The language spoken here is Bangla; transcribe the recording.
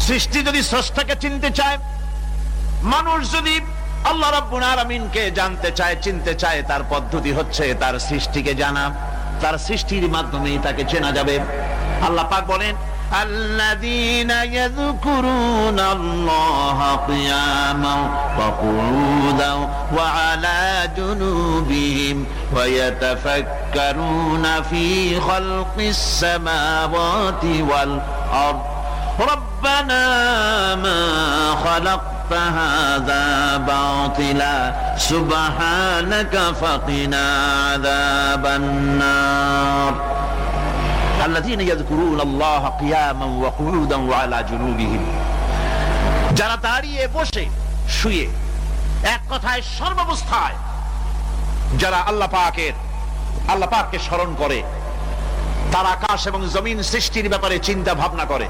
সৃষ্টি যদি স্রষ্টাকে চিনতে চায়, মানুষ যদি আল্লাহ রাব্বুল আলামিনকে জানতে চায়, চিনতে চায়, তার পদ্ধতি হচ্ছে তার সৃষ্টিকে জানা। তার সৃষ্টির মাধ্যমেই তাকে চেনা যাবে। আল্লাহ পাক বলেন, আল্লাযীনা ইয়াযকুরুনাল্লাহা কিয়ামান ওয়া কুউদান ওয়া আলা জুনুবিহিম ওয়া ইয়াতাফাক্কারুনা ফী খালকিস সামাওয়াতি ওয়াল আরদ রাব্বানা মা খালাকতা হাযা বাতিলা সুবহানাকা ফাকিনা আযাবান নার। আল্লাযীনা ইয়াযকুরুনাল্লাহা কিয়ামান ওয়া কুউদান ওয়া আলা জুনুবিহিম, যারা দাঁড়িয়ে, বসে, শুয়ে, এক কথায় সর্বাবস্থায় যারা আল্লাহ পাককে স্মরণ করে, তারা আকাশ এবং জমিন সৃষ্টির ব্যাপারে চিন্তা ভাবনা করে।